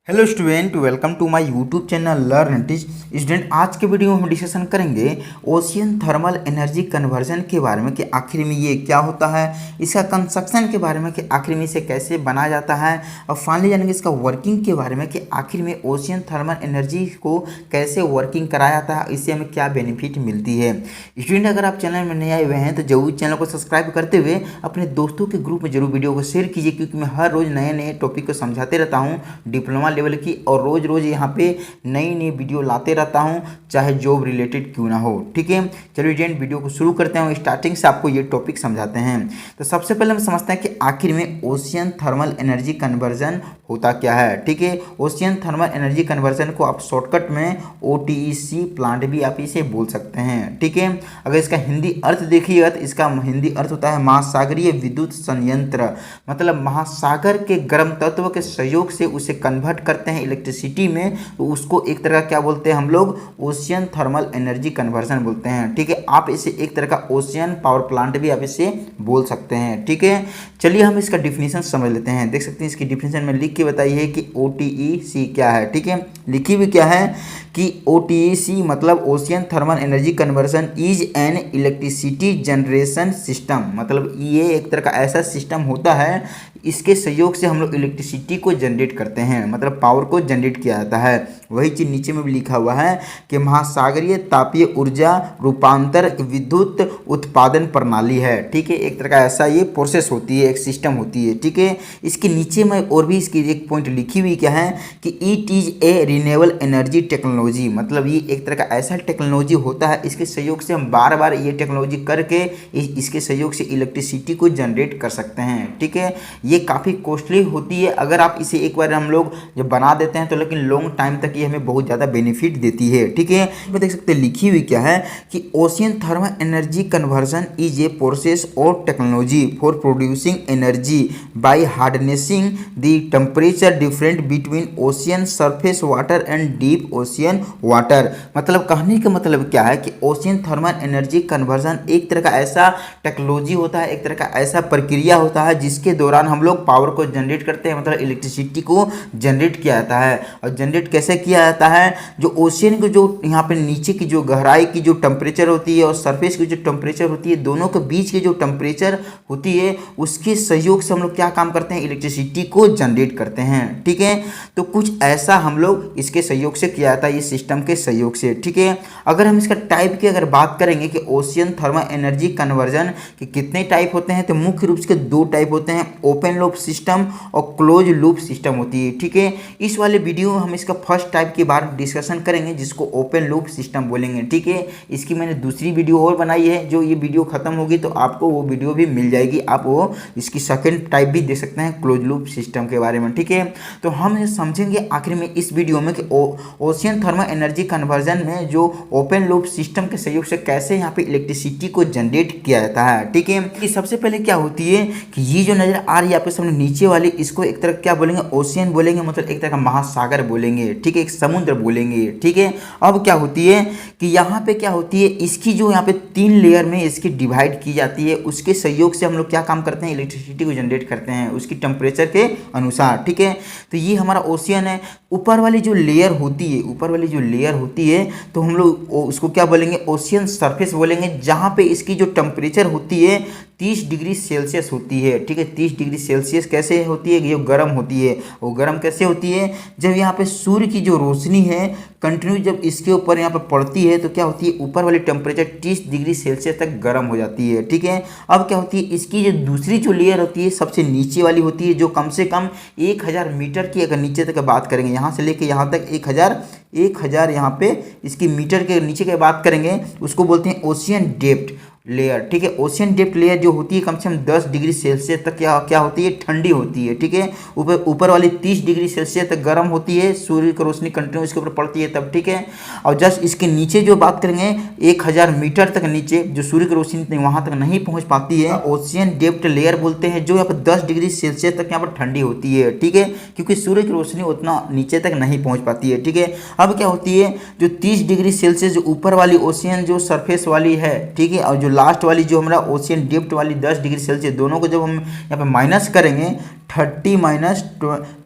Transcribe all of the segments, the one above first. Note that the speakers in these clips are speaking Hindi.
Hello student, welcome to my YouTube channel learn and teach. Student, आज के वीडियो में हम डिस्कशन करेंगे ओशियन थर्मल एनर्जी कन्वर्जन के बारे में कि आखिर में ये क्या होता है, इसका कंस्ट्रक्शन के बारे में कि आखिर में इसे कैसे बनाया जाता है, और फाइनली जानेंगे इसका वर्किंग के बारे में कि आखिर में ओशियन थर्मल एनर्जी को कैसे वर्किंग कराया जाता है, इससे हमें क्या बेनिफिट मिलती है। स्टूडेंट, अगर आप चैनल में नए आए हुए हैं तो जरूर चैनल को सब्सक्राइब करते हुए अपने दोस्तों के ग्रुप में जरूर वीडियो को शेयर कीजिए, क्योंकि मैं हर रोज़ नए नए टॉपिक को समझाते रहता हूँ डिप्लोमा लेवल की, और रोज रोज यहाँ पे नई नई वीडियो लाते रहता हूँ, चाहे जॉब रिलेटेड क्यों ना हो। ठीक है, चलिए स्टूडेंट वीडियो को शुरू करते हैं। स्टार्टिंग से आपको ये टॉपिक समझाते हैं। तो सबसे पहले हम समझते हैं कि आखिर में ओशियन थर्मल एनर्जी कन्वर्जन होता क्या है। ठीक है, ओशियन थर्मल एनर्जी कन्वर्जन को आप शॉर्टकट में OTEC प्लांट भी आप इसे बोल सकते हैं। ठीक है, अगर इसका हिंदी अर्थ देखिएगा तो इसका हिंदी अर्थ होता है महासागरीय विद्युत संयंत्र। मतलब महासागर के गर्म तत्व के सहयोग से उसे कन्वर्ट करते हैं इलेक्ट्रिसिटी में, तो उसको एक तरह का क्या बोलते हैं हम लोग, ओशियन थर्मल एनर्जी कन्वर्जन बोलते हैं। ठीक है, आप इसे एक तरह का ओशियन पावर प्लांट भी आप इसे बोल सकते हैं। ठीक है, चलिए हम इसका डिफिनीशन समझ लेते हैं। देख सकते हैं इसकी डिफिनीशन में लिख के बताइए कि OTEC क्या है। ठीक है, लिखी हुई क्या है कि OTEC मतलब ocean thermal energy conversion is an electricity generation system. मतलब ये एक तरह का ऐसा सिस्टम होता है, इसके सहयोग से हम लोग इलेक्ट्रिसिटी को जनरेट करते हैं, मतलब पावर को जनरेट किया जाता है। वही चीज़ नीचे में भी लिखा हुआ है कि महासागरीय तापीय ऊर्जा रूपांतर विद्युत उत्पादन प्रणाली है। ठीक है, एक तरह का ऐसा ये प्रोसेस होती है, एक सिस्टम होती है। ठीक है, इसके नीचे में और भी इसकी एक पॉइंट लिखी हुई क्या है कि it is a renewable energy technology. मतलब ये एक तरह का ऐसा टेक्नोलॉजी होता है, इसके सहयोग से हम बार बार ये टेक्नोलॉजी करके इसके सहयोग से इलेक्ट्रिसिटी को जनरेट कर सकते हैं। ठीक है, ये काफ़ी कॉस्टली होती है। अगर आप इसे एक बार हम लोग जब बना देते हैं तो लेकिन लॉन्ग टाइम तक ये हमें बहुत ज़्यादा बेनिफिट देती है। ठीक है, इसमें देख सकते हैं लिखी हुई क्या है कि ocean thermal energy conversion is a process और technology for producing energy by harnessing the temperature different between ocean surface water and deep ocean water. मतलब कहने का मतलब क्या है कि ओशियन थर्मल एनर्जी कन्वर्जन एक तरह का ऐसा टेक्नोलॉजी होता है, एक तरह का ऐसा प्रक्रिया होता है जिसके दौरान हम लोग पावर को जनरेट करते हैं, मतलब इलेक्ट्रिसिटी को जनरेट किया जाता है। और जनरेट कैसे किया जाता है, जो ओशियन को जो यहाँ पे नीचे की जो गहराई की जो टेम्परेचर होती है और सरफेस की जो टेम्परेचर होती है, दोनों के बीच की जो टेम्परेचर होती है, उसके सहयोग से हम लोग क्या काम करते हैं, इलेक्ट्रिसिटी को जनरेट करते हैं। ठीक है, तो कुछ ऐसा हम लोग इसके सहयोग से किया जाता है, इस सिस्टम के सहयोग से। ठीक है, अगर हम इसका टाइप की अगर बात करेंगे कि ओशियन थर्मल एनर्जी कन्वर्जन के कितने टाइप होते हैं, तो मुख्य रूप से दो टाइप होते हैं, ओपन लूप सिस्टम और क्लोज लूप सिस्टम होती है। ठीक है, इस वाले वीडियो में हम इसका फर्स्ट टाइप के बारे में डिस्कशन करेंगे, जिसको ओपन लूप सिस्टम बोलेंगे। ठीक है, इसकी मैंने दूसरी वीडियो और बनाई है, जो ये वीडियो खत्म होगी तो आपको वो वीडियो भी मिल जाएगी, आप वो इसकी सेकंड टाइप भी देख सकते हैं क्लोज लूप सिस्टम के बारे में। ठीक है, तो हम समझेंगे आखिर में इस वीडियो में कि ओशियन थर्मल एनर्जी कन्वर्जन में जो ओपन लूप सिस्टम के सहयोग से कैसे यहाँ पे इलेक्ट्रिसिटी को जनरेट किया जाता है। ठीक है, सबसे पहले क्या होती है कि ये जो नजर आ रही है आपके सामने नीचे वाली, इसको एक तरह क्या बोलेंगे, ओशियन बोलेंगे, मतलब एक तरह का महासागर बोलेंगे। ठीक है, एक समुद्र बोलेंगे। ठीक है, अब क्या होती है कि यहाँ पे क्या होती है, इसकी जो यहाँ पे 3 लेयर में इसकी डिवाइड की जाती है, उसके सहयोग से हम लोग क्या काम करते हैं, इलेक्ट्रिसिटी को जनरेट करते हैं उसकी टेम्परेचर के अनुसार। ठीक है, तो ये हमारा ओशियन है। ऊपर वाली जो लेयर होती है, ऊपर वाली जो लेयर होती है, तो हम लोग उसको क्या बोलेंगे, ओशियन सरफेस बोलेंगे, जहाँ पे इसकी जो टेम्परेचर होती है 30 डिग्री सेल्सियस होती है। ठीक है, 30 डिग्री सेल्सियस कैसे होती है, ये गर्म होती है। वो गर्म कैसे होती है, जब यहाँ पे सूर्य की जो रोशनी है कंटिन्यू जब इसके ऊपर यहाँ पे पड़ती है, तो क्या होती है, ऊपर वाली टेम्परेचर 30 डिग्री सेल्सियस तक गर्म हो जाती है। ठीक है, अब क्या होती है, इसकी जो दूसरी जो लेयर होती है सबसे नीचे वाली होती है, जो कम से कम 1000 मीटर की अगर नीचे तक बात करेंगे, यहाँ से लेके यहाँ तक 1000 यहाँ पे इसकी मीटर के नीचे की बात करेंगे, उसको बोलते हैं ओशियन डेप्थ लेयर। ठीक है, ओशियन डेप्थ लेयर जो होती है कम से कम 10 डिग्री सेल्सियस तक क्या होती है, ठंडी होती है। ठीक है, ऊपर वाली 30 डिग्री सेल्सियस तक गर्म होती है, सूर्य की रोशनी कंटिन्यू इसके ऊपर पड़ती है तब। ठीक है, और जस्ट इसके नीचे जो बात करेंगे 1000 मीटर तक नीचे जो सूर्य की रोशनी वहाँ तक नहीं पहुँच पाती है, ओशियन डेप्थ लेयर बोलते हैं, जो यहाँ पर 10 डिग्री सेल्सियस तक यहाँ पर ठंडी होती है। ठीक है, क्योंकि सूर्य की रोशनी उतना नीचे तक नहीं पहुँच पाती है। ठीक है, अब क्या होती है, जो 30 डिग्री सेल्सियस जो ऊपर वाली ओशियन जो सरफेस वाली है, ठीक है, और जो लास्ट वाली जो हमारा ओशियन डेप्थ वाली 10 डिग्री सेल्सियस, दोनों को जब हम यहाँ पे माइनस करेंगे 30 माइनस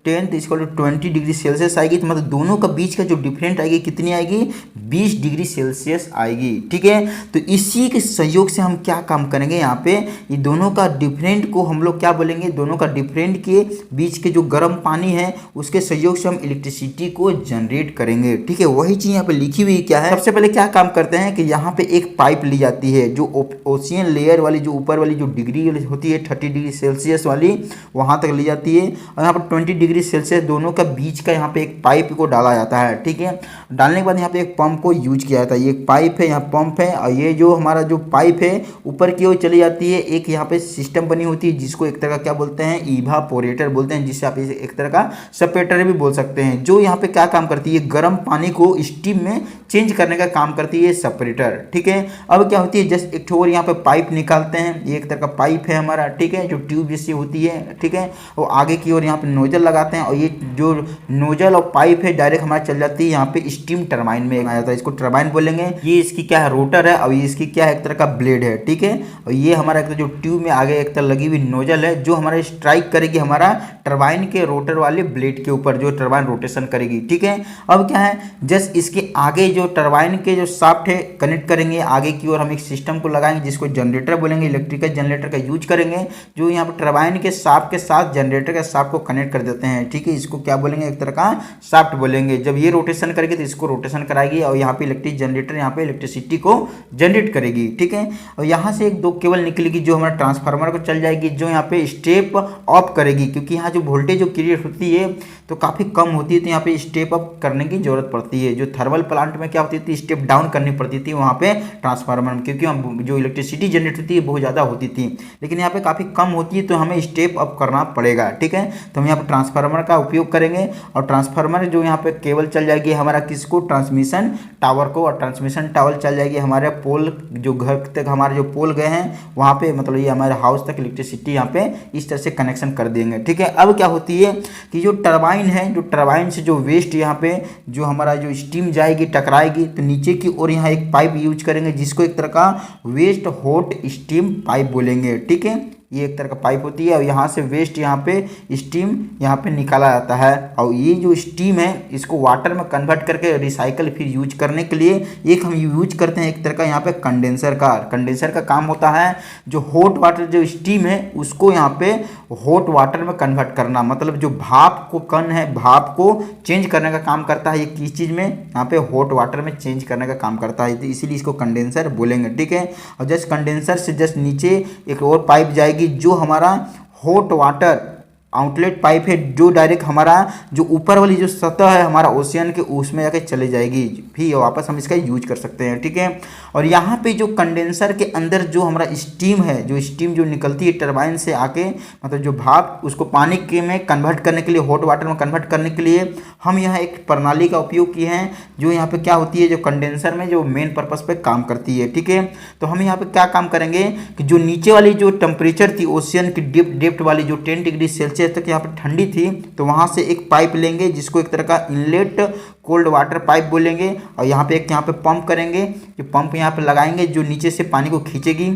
10 तो इसको 20 डिग्री सेल्सियस आएगी। तो मतलब दोनों का बीच का जो डिफरेंट आएगी कितनी आएगी, 20 डिग्री सेल्सियस आएगी। ठीक है, तो इसी के सहयोग से हम क्या काम करेंगे, यहाँ पे ये दोनों का डिफरेंट को हम लोग क्या बोलेंगे, दोनों का डिफरेंट के बीच के जो गर्म पानी है उसके सहयोग से हम इलेक्ट्रिसिटी को जनरेट करेंगे। ठीक है, वही चीज़ यहाँ पे लिखी हुई क्या है, सबसे पहले क्या काम करते हैं कि यहाँ पे एक पाइप ली जाती है जो ओशियन लेयर वाली जो ऊपर वाली जो डिग्री होती है 30 डिग्री सेल्सियस वाली वहाँ तक ली जाती है, और यहाँ पर 20 डिग्री सेल्सियस दोनों का बीच का यहाँ पे एक पाइप को डाला जाता है। ठीक है, डालने के बाद यहाँ पे एक पंप को यूज किया जाता है। ये एक पाइप है, यहाँ पंप है, और ये जो हमारा जो पाइप है ऊपर की ओर चली जाती है। एक यहाँ पे सिस्टम बनी होती है जिसको एक तरह का क्या बोलते हैं, इवापोरेटर बोलते हैं, जिससे आप इसे एक तरह का सेपरेटर भी बोल सकते हैं, जो यहाँ पे क्या काम करती है, गर्म पानी को स्टीम में चेंज करने का काम करती है सेपरेटर। ठीक है, अब क्या होती है, जस्ट एक ठोर यहाँ पे पाइप निकालते हैं, ये एक तरह का पाइप है हमारा। ठीक है, जो ट्यूब जैसी होती है। ठीक है, वो आगे की ओर यहाँ पे नोजल लगाते हैं, और ये जो नोजल और पाइप है डायरेक्ट हमारा चल जाती है यहाँ पे स्टीम टरबाइन में आ जाता है, इसको टरबाइन बोलेंगे। ये इसकी क्या है, रोटर है, और ये इसकी क्या है, एक तरह का ब्लेड है। ठीक है, और ये हमारा एक जो ट्यूब में आगे एक तरह लगी हुई नोजल है जो हमारा स्ट्राइक करेगी हमारा टरबाइन के रोटर वाले ब्लेड के ऊपर, जो टरबाइन रोटेशन करेगी। ठीक है, अब क्या है, जस्ट इसके आगे जो टरबाइन के जो शाफ्ट है कनेक्ट करेंगे, आगे की ओर हम एक सिस्टम को लगाएंगे जिसको जनरेटर बोलेंगे, इलेक्ट्रिकल जनरेटर का यूज करेंगे, जो यहाँ पर टरबाइन के शाफ्ट के साथ जनरेटर के शाफ्ट को कनेक्ट कर देते हैं। ठीक है, इसको क्या बोलेंगे, एक तरह का शाफ्ट बोलेंगे। जब ये रोटेशन करेगी तो इसको रोटेशन कराएगी, और यहाँ पे इलेक्ट्रिक जनरेटर यहाँ पे इलेक्ट्रिसिटी को जनरेट करेगी। ठीक है, और यहाँ से एक दो केबल निकलेगी जो हमारा ट्रांसफार्मर को चल जाएगी, जो यहाँ पे स्टेप ऑफ करेगी, क्योंकि यहाँ जो वोल्टेज जो क्रिएट होती है तो काफ़ी कम होती है, तो यहाँ पे स्टेप अप करने की जरूरत पड़ती है। जो थर्मल प्लांट में क्या होती थी, स्टेप डाउन करनी पड़ती थी वहाँ पे ट्रांसफार्मर में, क्योंकि जो इलेक्ट्रिसिटी जनरेट होती है बहुत ज़्यादा होती थी, लेकिन यहाँ पे काफ़ी कम होती है, तो हमें स्टेप अप करना पड़ेगा। ठीक है, तो हम यहाँ पे ट्रांसफार्मर का उपयोग करेंगे, और ट्रांसफार्मर जो यहाँ पे केबल चल जाएगी हमारा किसको, ट्रांसमिशन टावर को, और ट्रांसमिशन टावर चल जाएगी हमारे पोल, जो घर तक हमारे जो पोल गए हैं वहाँ पे, मतलब ये हमारे हाउस तक इलेक्ट्रिसिटी यहाँ पे इस तरह से कनेक्शन कर देंगे। ठीक है, अब क्या होती है कि जो टरबाइन है, जो टरबाइन से जो वेस्ट यहाँ पे जो हमारा जो स्टीम जाएगी टकराएगी, तो नीचे की ओर यहाँ एक पाइप यूज करेंगे जिसको एक तरह का वेस्ट हॉट स्टीम पाइप बोलेंगे। ठीक है, ये एक तरह का पाइप होती है, और यहाँ से वेस्ट यहाँ पे स्टीम यहाँ पे निकाला जाता है, और ये जो स्टीम है इसको वाटर में कन्वर्ट करके रिसाइकल फिर यूज करने के लिए एक हम यूज करते हैं एक तरह का यहाँ पे कंडेंसर का। कंडेंसर का काम होता है जो हॉट वाटर जो स्टीम है उसको यहाँ पे हॉट वाटर में कन्वर्ट करना, मतलब जो भाप को कण है भाप को चेंज करने का काम करता है। ये किस चीज़ में, यहाँ पे हॉट वाटर में चेंज करने का काम करता है, तो इसीलिए इसको कंडेंसर बोलेंगे। ठीक है, और जस्ट कंडेंसर से जस्ट नीचे एक और पाइप जाएगी जो हमारा हॉट वाटर आउटलेट पाइप है, जो डायरेक्ट हमारा जो ऊपर वाली जो सतह है हमारा ओशियन के उसमें जाके चले जाएगी, फिर वापस हम इसका यूज कर सकते हैं। ठीक है, और यहाँ पे जो कंडेंसर के अंदर जो हमारा स्टीम है, जो स्टीम जो निकलती है टरबाइन से आके, मतलब जो भाप उसको पानी के में कन्वर्ट करने के लिए, हॉट वाटर में कन्वर्ट करने के लिए हम यहाँ एक प्रणाली का उपयोग किए हैं, जो यहाँ पे क्या होती है, जो कंडेंसर में जो मेन पर्पस पे काम करती है। ठीक है, तो हम यहाँ पे क्या काम करेंगे कि जो नीचे वाली जो टेम्परेचर थी ओशियन की डेप्थ वाली जो 10 डिग्री सेल्सियस तक यहाँ पे ठंडी थी, तो वहाँ से एक पाइप लेंगे जिसको एक तरह का इनलेट कोल्ड वाटर पाइप बोलेंगे, और यहाँ पे एक यहाँ पे पंप करेंगे, जो पंप यहाँ पे लगाएंगे जो नीचे से पानी को खींचेगी,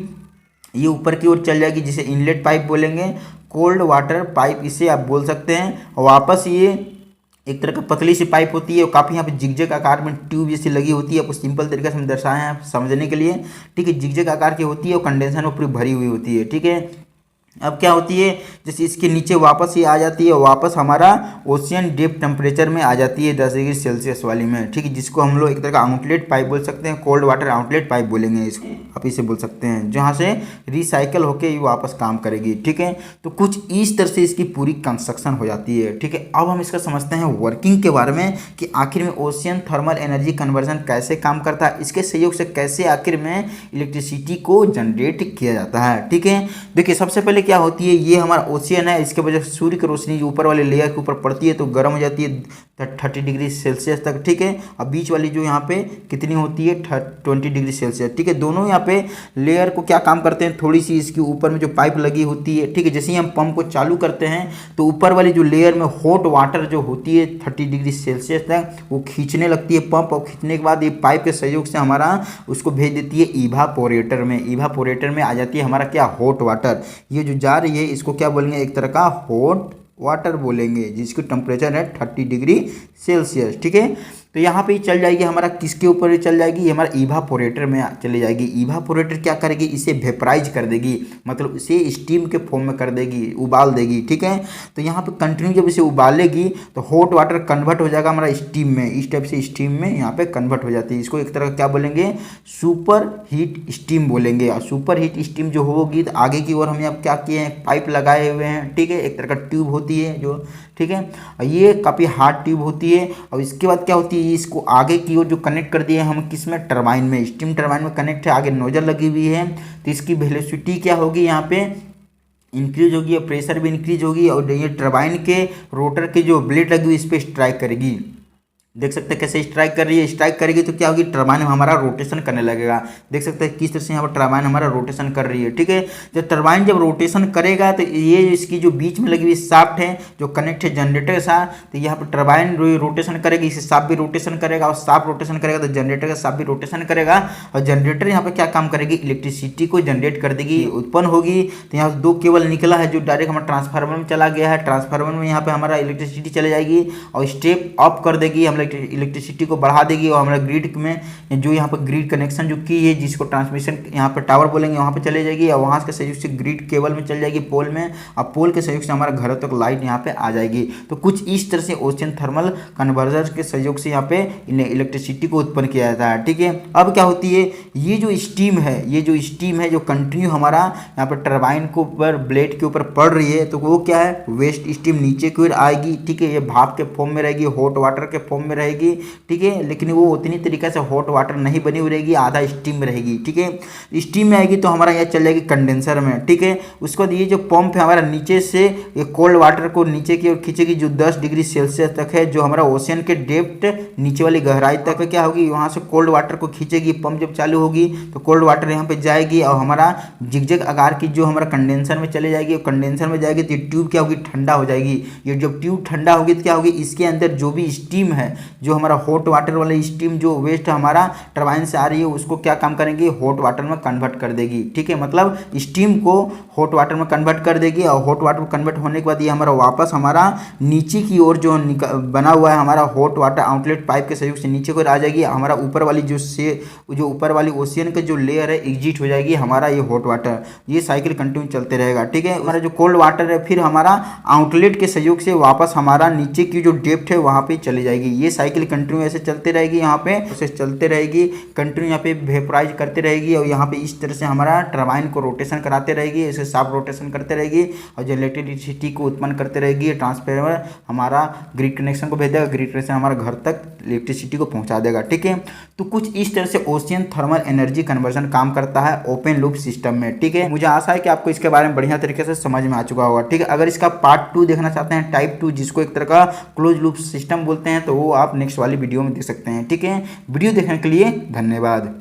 ये ऊपर की ओर चल जाएगी, जिसे इनलेट पाइप बोलेंगे, कोल्ड वाटर पाइप इसे आप बोल सकते हैं। और वापस ये एक तरह का पतली सी पाइप होती है, और काफ़ी यहाँ पे जिगजैग आकार में ट्यूब जैसी लगी होती है, आपको सिंपल तरीके से हम दर्शाए हैं समझने के लिए। ठीक है, जिगजैग आकार की होती है और कंडेंसर में पूरी भरी हुई होती है। ठीक है, अब क्या होती है, जैसे इसके नीचे वापस ये आ जाती है, वापस हमारा ओशियन डेप्थ टेम्परेचर में आ जाती है 10 डिग्री सेल्सियस वाली में। ठीक है, जिसको हम लोग एक तरह का आउटलेट पाइप बोल सकते हैं, कोल्ड वाटर आउटलेट पाइप बोलेंगे इसको, आप इसे बोल सकते हैं, जहाँ से रिसाइकल होकर ये वापस काम करेगी। ठीक है, तो कुछ इस तरह से इसकी पूरी कंस्ट्रक्शन हो जाती है। ठीक है, अब हम इसका समझते हैं वर्किंग के बारे में कि आखिर में ओशियन थर्मल एनर्जी कन्वर्जन कैसे काम करता है, इसके सहयोग से कैसे आखिर में इलेक्ट्रिसिटी को जनरेट किया जाता है। ठीक है, देखिए सबसे पहले क्या होती है, ये हमारा ओशियन है, इसके वजह से सूर्य की रोशनी जो ऊपर वाले लेयर के ऊपर पड़ती है तो गर्म हो जाती है 30 डिग्री सेल्सियस तक। ठीक है, और बीच वाली जो यहाँ पे कितनी होती है 20 डिग्री सेल्सियस। ठीक है, दोनों यहाँ पे लेयर को क्या काम करते हैं, थोड़ी सी इसके ऊपर में जो पाइप लगी होती है। ठीक है, जैसे ही हम पंप को चालू करते हैं तो ऊपर वाली जो लेयर में हॉट वाटर जो होती है 30 डिग्री सेल्सियस तक वो खींचने लगती है पंप, और खींचने के बाद ये पाइप के सहयोग से हमारा उसको भेज देती है इवापोरेटर में। इवापोरेटर में आ जाती है हमारा क्या, हॉट वाटर। ये जो जा रही है इसको क्या बोलेंगे, एक तरह का हॉट वाटर बोलेंगे, जिसकी टेम्परेचर है 30 डिग्री सेल्सियस। ठीक है, तो यहाँ पे चल जाएगी हमारा किसके ऊपर चल जाएगी, ये हमारा इवापोरेटर में चली जाएगी। इवापोरेटर क्या करेगी, इसे वेपराइज कर देगी, मतलब इसे स्टीम के फॉर्म में कर देगी, उबाल देगी। ठीक है, तो यहाँ पे कंटिन्यू जब इसे उबालेगी तो हॉट वाटर कन्वर्ट हो जाएगा हमारा स्टीम में, इस टाइप से स्टीम में यहाँ पे कन्वर्ट हो जाती है। इसको एक तरह का क्या बोलेंगे, सुपर हीट स्टीम बोलेंगे। और सुपर हीट स्टीम जो होगी तो आगे की ओर हम यहाँ क्या किए हैं, पाइप लगाए हुए हैं। ठीक है, एक तरह का ट्यूब होती है जो, ठीक है, और ये काफ़ी हार्ड ट्यूब होती है। और इसके बाद क्या होती है, इसको आगे की ओर जो कनेक्ट कर दिए हम किस में, टरबाइन में, स्टीम टरबाइन में कनेक्ट है, आगे नोजल लगी हुई है। तो इसकी वेलोसिटी क्या होगी, यहाँ पे इंक्रीज होगी और प्रेशर भी इंक्रीज होगी, और ये टरबाइन के रोटर के जो ब्लेड लगी हुई इस पर स्ट्राइक करेगी। देख सकते हैं कैसे स्ट्राइक कर रही है, स्ट्राइक करेगी तो क्या होगी, टरबाइन हमारा रोटेशन करने लगेगा। देख सकते हैं किस तरह से यहाँ पर टरबाइन हमारा रोटेशन कर रही है। ठीक है, जब टरबाइन जब रोटेशन करेगा तो ये इसकी जो बीच में लगी हुई शाफ्ट है जो कनेक्ट है जनरेटर के साथ, तो यहाँ पर टरबाइन रोटेशन करेगी, इसे शाफ्ट भी रोटेशन करेगा, और शाफ्ट रोटेशन करेगा तो जनरेटर का शाफ्ट भी रोटेशन करेगा। और जनरेटर यहाँ पर क्या काम करेगी, इलेक्ट्रिसिटी को जनरेट कर देगी, उत्पन्न होगी। तो यहाँ से 2 केबल निकला है जो डायरेक्ट हमारा ट्रांसफार्मर में चला गया है, ट्रांसफार्मर में यहाँ पे हमारा इलेक्ट्रिसिटी चली जाएगी और स्टेप अप कर देगी, हम इलेक्ट्रिसिटी को बढ़ा देगी। और हमारा ग्रिड में जो यहाँ पर ग्रिड कनेक्शन जो की है, जिसको ट्रांसमिशन यहाँ पर टावर बोलेंगे, वहाँ पे चले जाएगी और वहाँ के सहयोग से ग्रिड केबल में चल जाएगी, पोल में, और पोल के सहयोग से हमारा घर तक लाइट यहाँ पे आ जाएगी। तो कुछ इस तरह से ओशियन थर्मल कन्वर्जर के सहयोग से यहाँ पे इलेक्ट्रिसिटी को उत्पन्न किया जाता है। ठीक है, अब क्या होती है, ये जो स्टीम है, ये जो स्टीम है जो कंटिन्यू हमारा यहाँ पर टरबाइन के ऊपर, ब्लेड के ऊपर पड़ रही है, तो वो क्या है, वेस्ट स्टीम नीचे की ओर आएगी। ठीक है, ये भाप के फॉर्म में रहेगी, हॉट वाटर के फॉर्म में रहेगी। ठीक है, लेकिन वो उतनी तरीके से हॉट वाटर नहीं बनी हुई रहेगी, आधा स्टीम में रहेगी। ठीक है, स्टीम में आएगी तो हमारा यहाँ चल जाएगी कंडेंसर में। ठीक है, उसके बाद ये जो पंप है हमारा नीचे से ये कोल्ड वाटर को नीचे की ओर खींचेगी, जो 10 डिग्री सेल्सियस तक है, जो हमारा ओशियन के डेप्थ नीचे वाली गहराई तक क्या होगी, वहाँ से कोल्ड वाटर को खींचेगी। पंप जब चालू होगी तो कोल्ड वाटर यहाँ पे जाएगी और हमारा जिगजैग आकार की जो हमारा कंडेंसर में चले जाएगी, और कंडेंसर में जाएगी तो ये ट्यूब क्या होगी, ठंडा हो जाएगी। ये जब ट्यूब ठंडा होगी तो क्या होगी, इसके अंदर जो भी स्टीम है, जो हमारा हॉट वाटर वाला स्टीम जो वेस्ट हमारा टरबाइन से आ रही है, उसको क्या काम करेंगे, हॉट वाटर में कन्वर्ट कर देगी। ठीक है, मतलब स्टीम को हॉट वाटर में कन्वर्ट कर देगी, और हॉट वाटर में कन्वर्ट होने के बाद ये हमारा वापस हमारा नीचे की ओर जो बना हुआ है हमारा हॉट वाटर आउटलेट पाइप के सहयोग से नीचे को आ जाएगी। हमारा ऊपर वाली जो ऊपर वाली ओशियन का जो लेयर है एग्जिट हो जाएगी हमारा ये हॉट वाटर। ये साइकिल कंटिन्यू चलते रहेगा। ठीक है, हमारा जो कोल्ड वाटर है फिर हमारा आउटलेट के सहयोग से वापस हमारा नीचे की जो डेप्थ है वहाँ पे चली जाएगी। ये साइकिल कंटिन्यू ऐसे चलते रहेगी, यहाँ पे प्रोसेस चलते रहेगी, कंटिन्यू यहाँ पे वेपराइज करते रहेगी, और यहाँ पे इस तरह से हमारा टरबाइन को रोटेशन कराते रहेगी, इसे साफ रोटेशन करते रहेगी, और जो इलेक्ट्रिसिटी को उत्पन्न करते रहेगी। ट्रांसफार्मर हमारा ग्रिड कनेक्शन को भेज देगा, ग्रिड कनेक्शन हमारा घर तक इलेक्ट्रिसिटी को पहुँचा देगा। ठीक है, तो कुछ इस तरह से ओशियन थर्मल एनर्जी कन्वर्जन काम करता है ओपन लूप सिस्टम में। ठीक है, मुझे आशा है कि आपको इसके बारे में बढ़िया तरीके से समझ में आ चुका होगा। ठीक है, अगर इसका पार्ट 2 देखना चाहते हैं, टाइप 2, जिसको एक तरह का क्लोज लूप सिस्टम बोलते हैं, तो वो आप नेक्स्ट वाली वीडियो में देख सकते हैं। ठीक है, वीडियो देखने के लिए धन्यवाद।